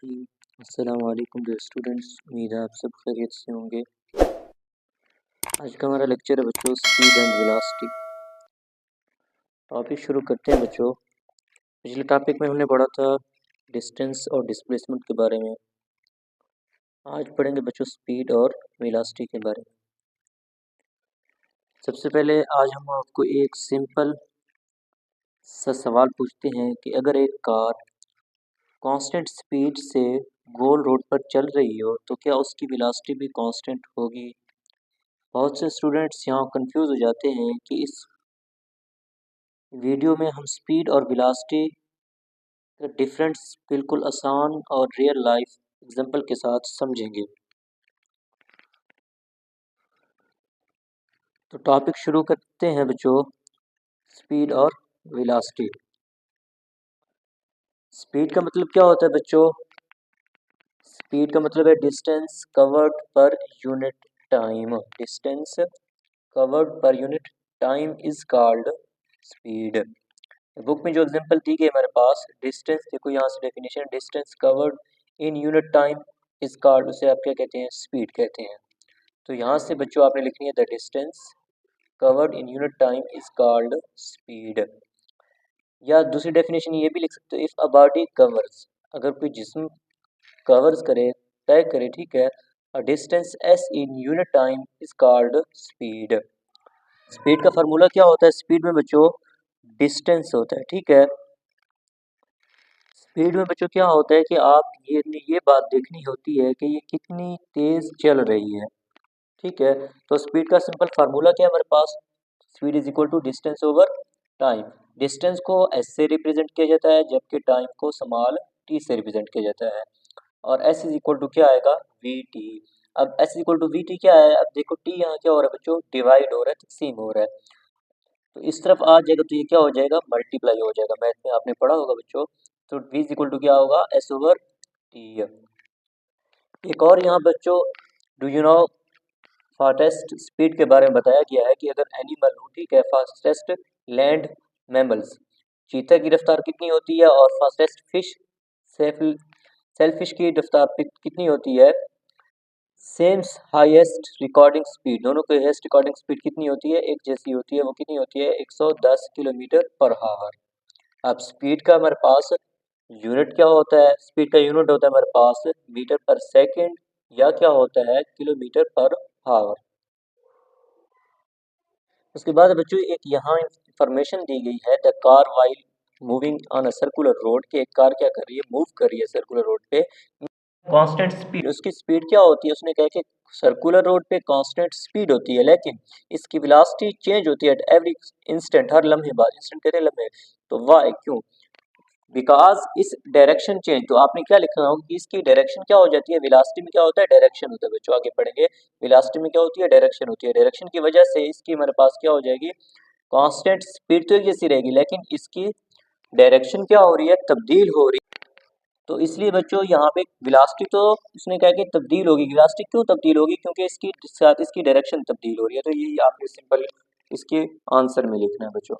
अस्सलाम वालेकुम dear students, उम्मीद है आप सब खैरियत से होंगे। आज का हमारा लेक्चर है बच्चों स्पीड एंड वेलोसिटी। टॉपिक शुरू करते हैं बच्चों। पिछले टॉपिक में हमने पढ़ा था डिस्टेंस और डिस्प्लेसमेंट के बारे में। आज पढ़ेंगे बच्चों स्पीड और वेलोसिटी के बारे में। सबसे पहले आज हम आपको एक सिंपल सा सवाल पूछते हैं कि अगर एक कार कांस्टेंट स्पीड से गोल रोड पर चल रही हो तो क्या उसकी वेलोसिटी भी कांस्टेंट होगी। बहुत से स्टूडेंट्स यहाँ कंफ्यूज हो जाते हैं कि इस वीडियो में हम स्पीड और वेलोसिटी का डिफरेंस बिल्कुल आसान और रियल लाइफ एग्जांपल के साथ समझेंगे। तो टॉपिक शुरू करते हैं बच्चों स्पीड और वेलोसिटी। स्पीड का मतलब क्या होता है बच्चों? स्पीड का मतलब है distance covered per unit time. Distance covered per unit time is called speed. Book में जो एग्जांपल दी गई हमारे पास डिस्टेंस, देखो यहाँ से definition, distance covered in unit time is called, उसे आप क्या कहते हैं? स्पीड कहते हैं। तो यहाँ से बच्चों आपने लिखनी है the distance covered in unit time is called speed. या दूसरी डेफिनेशन ये भी लिख सकते हो, इफ अ बॉडी कवर्स, अगर कोई जिस्म कवर्स करे, तय करे, ठीक है, a distance S in unit time is called speed. Speed का फार्मूला क्या होता है? स्पीड में बच्चों डिस्टेंस होता है, ठीक है। स्पीड में बच्चों क्या होता है कि आप ये बात देखनी होती है कि ये कितनी तेज चल रही है, ठीक है। तो स्पीड का सिंपल फार्मूला क्या है हमारे पास? Speed is equal to distance over time. Distance को एस से रिप्रेजेंट किया जाता है जबकि टाइम को स्मॉल टी से रिप्रेजेंट किया जाता है। और एस इज इक्वल टू क्या आएगा? V T. अब S is equal to V T क्या है? अब देखो टी यहाँ क्या हो रहा है बच्चों? डिवाइड हो रहा है, तकसीम हो रहा है। तो इस तरफ आ जाएगा तो ये क्या हो जाएगा? मल्टीप्लाई हो जाएगा। मैथ में आपने पढ़ा होगा बच्चों। तो वी इज इक्वल टू क्या होगा? S over T. एक और यहाँ बच्चों do you know fastest speed के बारे में बताया गया है कि अगर एनिमल हो, ठीक है, फास्टेस्ट लैंड मैमल्स, चीता की रफ्तार कितनी होती है और फास्टेस्ट फिश सेलफिश की रफ्तार कितनी होती है? सेम हाईएस्ट रिकॉर्डिंग स्पीड, दोनों की हाईएस्ट रिकॉर्डिंग स्पीड कितनी होती है? एक जैसी होती है। वो कितनी होती है? 110 किलोमीटर पर आवर। अब स्पीड का हमारे पास यूनिट क्या होता है? स्पीड का यूनिट होता है हमारे पास मीटर पर सेकंड, या क्या होता है? Kilometre per our. उसके बाद बच्चों एक यहाँ इंफॉर्मेशन दी गई है, the car while moving on a circular road, कि एक कार क्या कर रही है? मूव कर रही है सर्कुलर रोड पे कांस्टेंट स्पीड। उसकी स्पीड क्या होती है? उसने कहा कि सर्कुलर रोड पे कांस्टेंट स्पीड होती है, लेकिन इसकी वेलोसिटी चेंज होती है एट एवरी इंस्टेंट, हर लम्हे बाद। इंस्टेंट कहते हैं लम्हे। तो वाई, क्यों? बिकॉज इस डायरेक्शन चेंज, तो आपने क्या लिखना होगा कि इसकी डायरेक्शन क्या हो जाती है? वेलोसिटी में क्या होता है? डायरेक्शन होता है बच्चों, आगे पढ़ेंगे। वेलोसिटी में क्या होती है? डायरेक्शन होती है। डायरेक्शन की वजह से इसकी हमारे पास क्या हो जाएगी? कांस्टेंट स्पीड तो एक जैसी रहेगी, लेकिन इसकी डायरेक्शन क्या हो रही है? तब्दील हो रही है। तो इसलिए बच्चों यहाँ पे वेलोसिटी तो उसने कहा कि तब्दील होगी। वेलोसिटी क्यों तब्दील होगी? क्योंकि इसकी साथ इसकी डायरेक्शन तब्दील हो रही है। तो यही आपने सिंपल इसके आंसर में लिखना है बच्चों।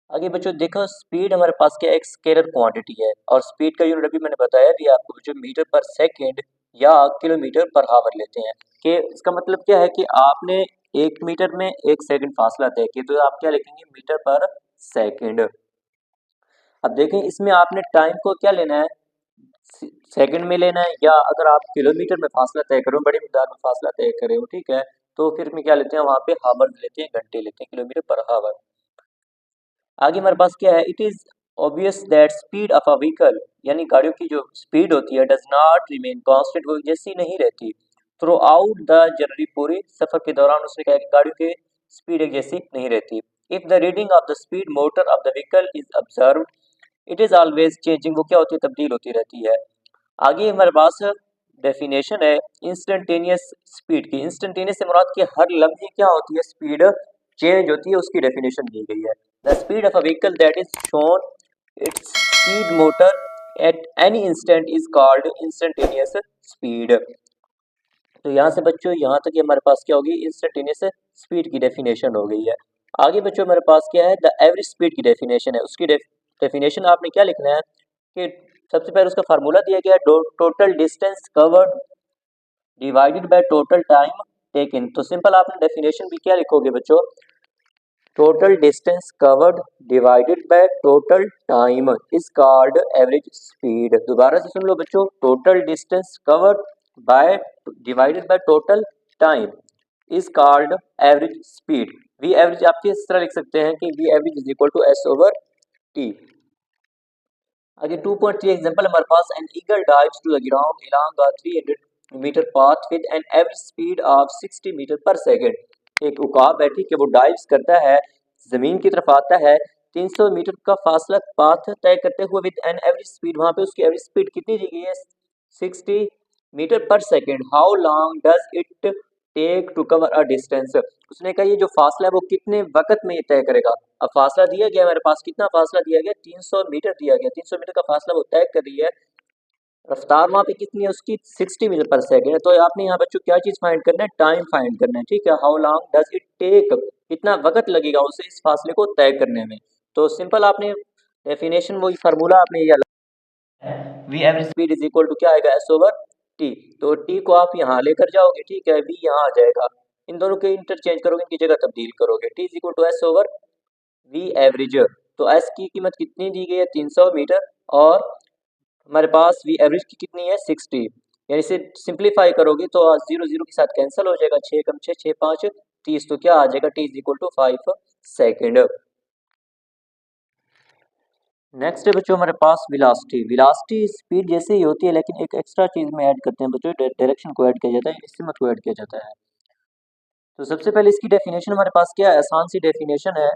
आगे बच्चों देखो स्पीड हमारे पास क्या, एक स्केलर क्वांटिटी है, और स्पीड का यूनिट अभी मैंने बताया भी आपको बच्चों, मीटर पर सेकंड या किलोमीटर पर आवर लेते हैं। कि इसका मतलब क्या है कि आपने 1 मीटर में 1 सेकंड फासला तय किया, तो आप क्या लिखेंगे? Metre per second. अब देखें इसमें आपने टाइम को क्या लेना है? सेकंड में लेना है, या अगर आप किलोमीटर में फासला तय करो, बड़ी मिकदार में फासला तय कर रहे हो, ठीक है, तो फिर में क्या लेते हैं? वहां पे हावर लेते हैं, घंटे लेते हैं, किलोमीटर पर हावर। आगे हमारे पास क्या है? It is obvious that speed of a vehicle, यानी गाड़ियों की जो स्पीड होती है, डज नॉट रिमेन कांस्टेंट, वो जैसी नहीं रहती थ्रू आउट द जर्नी, पूरे सफर के दौरान। उसने कहा कि गाड़ियों की स्पीड एक जैसी नहीं रहती। If the reading of the speed motor of the vehicle is observe, it is always changing, वो क्या होती है? तब्दील होती रहती है। आगे हमारे पास डेफिनेशन है इंस्टेंटेनियस स्पीड की। इंस्टेंटेनियस से मुराद की हर लम्हे क्या होती है? स्पीड चेंज होती है, उसकी डेफिनेशन दी गई है। The speed of a vehicle that is shown its speed motor at any instant is called instantaneous speed. तो यहाँ से बच्चों यहाँ तक हमारे पास क्या होगी? इंस्टेंटेनियस स्पीड की डेफिनेशन हो गई है। आगे बच्चों हमारे पास क्या है? द एवरेज स्पीड की डेफिनेशन है। उसकी डेफिनेशन आपने क्या लिखना है कि सबसे पहले उसका फार्मूला दिया गया है, total distance covered divided by total time taken. तो सिंपल आपने डेफिनेशन भी क्या लिखोगे बच्चों, total distance covered divided by total time is called average speed. दोबारा से सुन लो बच्चों, total distance covered by divided by total time is called average speed. V average आप इस तरह लिख सकते हैं कि V average is equal to S over T. आगे 2.3 एग्जांपल हमारे पास, N eagle dives to the ground along a 300 metre path with an average speed of 60 metre per second. एक उकाब बैठी कि वो डाइव्स करता है, जमीन की तरफ आता है, 300 मीटर का फासला पाथ तय करते हुए विद एन एवरेज स्पीड, वहां पे उसकी एवरेज स्पीड कितनी दी गई है, 60 metre per second. How long does it take to cover a distance. उसने कहा ये जो फासला है वो कितने वक्त में ये तय करेगा। अब फासला दिया गया मेरे पास, कितना फासला दिया गया, 300 मीटर दिया गया, 300 मीटर का फासला वो तय कर रही है, रफ्तार वहां पे कितनी है उसकी, 60 मीटर पर सेकंड है। तो आपने यहाँ बच्चों क्या चीज फाइंड करना है, टाइम फाइंड करना है, ठीक है। How long does it take, कितना वक्त लगेगा उसे इस फासले को तय करने में। तो सिंपल आपने डेफिनेशन वही फार्मूला आपने ये V average speed is equal to क्या आएगा, एस ओवर टी। तो टी को आप यहाँ लेकर जाओगे, ठीक है, वी यहाँ आ जाएगा, इन दोनों के इंटरचेंज करोगे, इनकी जगह तब्दील करोगे, T is equal to S over V average. तो एस की कीमत कितनी दी गई है, 300 मीटर, और हमारे पास वी एवरेज की कितनी है, 60। यानी इसे सिंप्लीफाई करोगे तो 0 0 के साथ कैंसिल हो जाएगा, 6 कम 6 6 5 30, तो क्या आ जाएगा, T is equal to 5 second. Next है बच्चों हमारे पास वेलोसिटी। वेलोसिटी स्पीड जैसे ही होती है, लेकिन एक एक्स्ट्रा चीज में ऐड करते हैं बच्चों, डायरेक्शन को ऐड किया जाता है, सिमत को ऐड किया जाता है। तो सबसे पहले इसकी डेफिनेशन हमारे पास क्या है, आसान सी डेफिनेशन है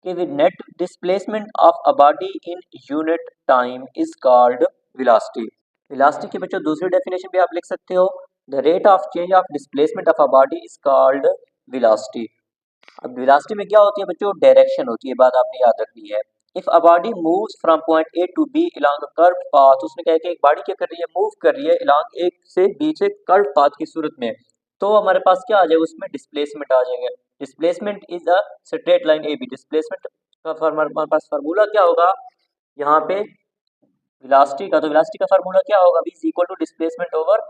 कि with net displacement of a body in unit time is called velocity. Velocity की बच्चों दूसरी डेफिनेशन भी आप लिख सकते हो, the rate of change of displacement of a body is called velocity. अब वेलोसिटी में क्या होती है बच्चों, डायरेक्शन होती है, बात आपने याद रखनी है। If a body moves from point A to B along a curved path, उसने कहा कि एक बॉडी क्या कर रही है, मूव कर रही है अलोंग एक से बी से कर्व्ड पाथ की सूरत में, तो हमारे पास क्या आ जाएगा, उसमें डिस्प्लेसमेंट आ जाएगा। Displacement is a straight line A B. Displacement का हमारे पास फार्मूला क्या होगा यहाँ पे वेलोसिटी का, तो वेलोसिटी का फार्मूला क्या होगा, v is equal to displacement over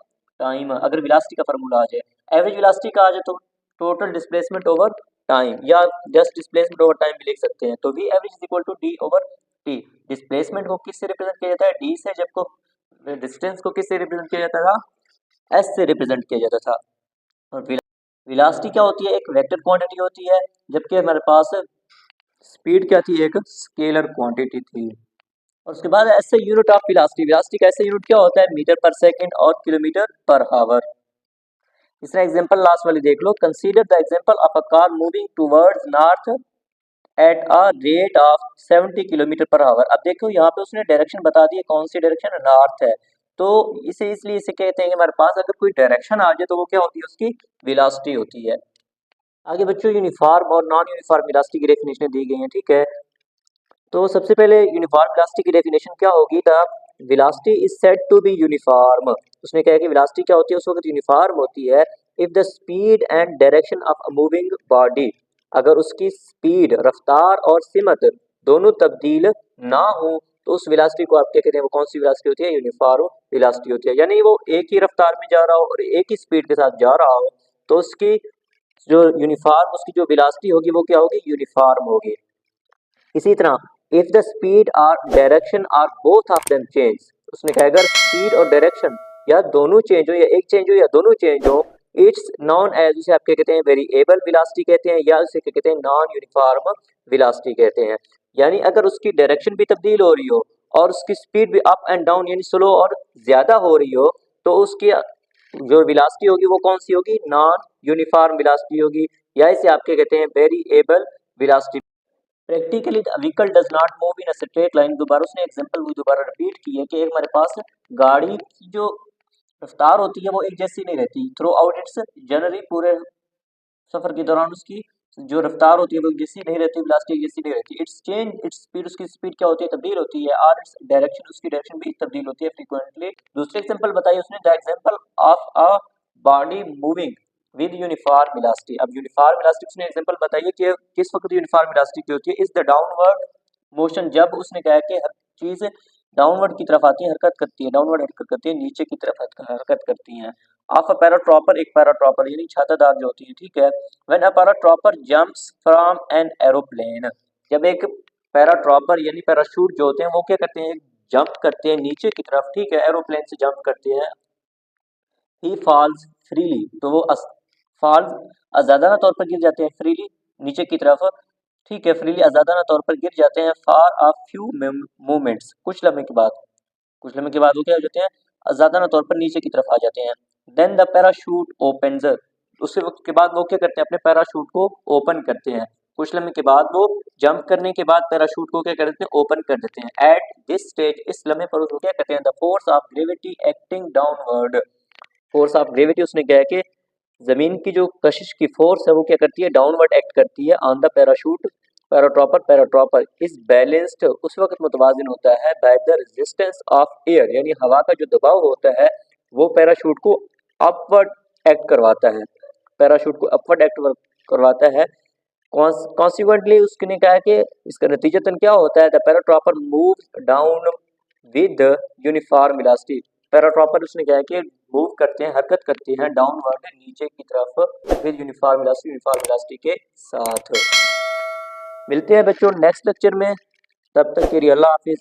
time. अगर वेलोसिटी का फार्मूला आ जाए, एवरेज वेलोसिटी का आ जाए तो टोटल डिस्प्लेसमेंट ओवर टाइम, या जस्ट डिस्प्लेसमेंट ओवर टाइम भी लिख सकते हैं। तो v average is equal to d over t। Displacement को किससे रिप्रेजेंट किया जाता है, d से, जबको डिस्टेंस को किससे रिप्रेजेंट किया जाता था, s से रिप्रेजेंट किया जाता था। और वेलोसिटी क्या होती है, एक वेक्टर क्वांटिटी होती है, जबकि हमारे पास स्पीड क्या थी, एक स्केलर क्वांटिटी थी। और उसके बाद ऐसे यूनिट ऑफ वेलोसिटी, वेलोसिटी का ऐसे यूनिट क्या होता है, मीटर पर सेकंड और किलोमीटर पर आवर। तीसरा एग्जांपल लास्ट वाली देख लो, consider the example of a car moving towards north at a rate of 70 kilometre per hour. अब देखो यहाँ पे उसने डायरेक्शन बता दी है, कौन सी डायरेक्शन, नॉर्थ है, तो इसे इसलिए इसे कहते हैं कि हमारे पास अगर कोई डायरेक्शन आ जाए तो वो क्या होती है, उसकी वेलोसिटी होती है। आगे बच्चों यूनिफॉर्म और नॉन यूनिफॉर्म वेलोसिटी की डेफिनेशन दी गई है, ठीक है। तो सबसे पहले यूनिफॉर्म वेलोसिटी की डेफिनेशन क्या होगी, the velocity is said to be uniform. उसने कहा कि वेलोसिटी क्या होती है, उस वक्त यूनिफॉर्म होती है if the speed and direction of a moving body, अगर उसकी स्पीड, रफ्तार और सिमत दोनों तब्दील ना हो तो उस वेलोसिटी को आप क्या कहते हैं, वो कौन सी वेलोसिटी होती है, यूनिफॉर्म वेलोसिटी होती है। यानी वो एक ही रफ्तार में जा रहा हो और एक ही स्पीड के साथ जा रहा हो तो उसकी जो यूनिफॉर्म, उसकी जो वेलोसिटी होगी वो क्या होगी, यूनिफॉर्म होगी। इसी तरह इफ द स्पीड और direction are both of them change, उसने कहा अगर स्पीड और डायरेक्शन या दोनों चेंज हो, या एक चेंज हो या दोनों चेंज हो, इट्स नॉन एज, उसे आप क्या कहते हैं, वेरिएबल वेलोसिटी कहते हैं, या उसे क्या कहते हैं, नॉन यूनिफॉर्म वेलोसिटी कहते हैं। यानी अगर उसकी डायरेक्शन भी तब्दील हो रही हो और उसकी स्पीड भी अप एंड डाउन यानी स्लो और ज्यादा हो रही हो, तो उसकी जो वेलोसिटी होगी वो कौन सी होगी, नॉन यूनिफॉर्म वेलोसिटी होगी, या इसे आप क्या कहते हैं, variable velocity. Practically vehicle does not move in a straight line. दोबारा उसने एग्जांपल वो दोबारा रिपीट की है कि एक हमारे पास गाड़ी की जो रफ्तार होती है वो एक जैसी नहीं रहती थ्रू आउट इट्स जनरली, पूरे सफर के दौरान उसकी जो रफ्तार होती है वो एक जैसी नहीं रहती, वेलोसिटी एक जैसी नहीं रहती। इट्स चेंज इट्स स्पीड, उसकी स्पीड क्या होती है, तब्दील होती है, और इट्स डायरेक्शन, उसकी डायरेक्शन भी तब्दील होती है फ्रीक्वेंटली। दूसरे एग्जांपल बताइए उसने, the example of a body moving with uniform velocity. अब यूनिफॉर्म वेलोसिटी उसने एग्जांपल बताइए कि किस वक्त यूनिफॉर्म वेलोसिटी की होती है, इज द डाउनवर्ड मोशन। जब उसने कहा कि चीज डाउनवर्ड की तरफ आती है, हरकत करती है, डाउनवर्ड हरकत करती है, नीचे की तरफ हरकत करती हैं। ऑफ अ पैराट्रॉपर, एक पैराट्रॉपर यानी छातादार जो होती है, ठीक है। When a paratrooper jumps from an aeroplane, जब एक पैराट्रॉपर यानी पैराशूट जो होते हैं वो क्या करते हैं, जंप करते हैं नीचे की तरफ, ठीक है, एरोप्लेन से जंप करते हैं। ही फॉल्स फ्रीली, तो वो फॉल्स आजादाना तौर पर गिर जाते हैं, फ्रीली नीचे की तरफ, ठीक है, फ्रीली आजादाना तौर पर गिर जाते हैं। फॉर अ फ्यू मोमेंट्स, कुछ लम्हे के बाद, कुछ लम्हे के बाद वो क्या हो जाते हैं, आजादाना तौर पर नीचे की तरफ आ जाते हैं। देन द पैराशूट ओपन्स, उसी वक्त के बाद वो क्या करते हैं, अपने पैराशूट को ओपन करते हैं। कुछ लम्हे के बाद वो जंप करने के बाद पैराशूट को क्या करते हैं, ओपन कर देते हैं। एट दिस स्टेज, इस लम्हे पर वो क्या करते हैं, the force of gravity acting downward, force of gravity, उसने क्या है कि जमीन की जो कशिश की फोर्स है वो क्या करती है, डाउनवर्ड एक्ट करती है ऑन द पैराशूट, पैराट्रॉपर इस बैलेंस्ड, उस वक्त मुतवाजिन होता है by the resistance of air, यानी हवा का जो दबाव होता है वो पैराशूट को अपवर्ड एक्ट करवाता है, पैराशूट को अपवर्ड एक्ट करवाता है। कॉन्सिक्वेंटली उसने कहा है कि इसका नतीजतन क्या होता है, the paratrooper moves down with uniform velocity, paratrooper उसने क्या है कि मूव करते हैं, हरकत करते हैं डाउनवर्ड नीचे की तरफ विद यूनिफॉर्म वेलोसिटी के साथ। मिलते हैं बच्चों नेक्स्ट लेक्चर में, तब तक के लिए अल्लाह हाफिज।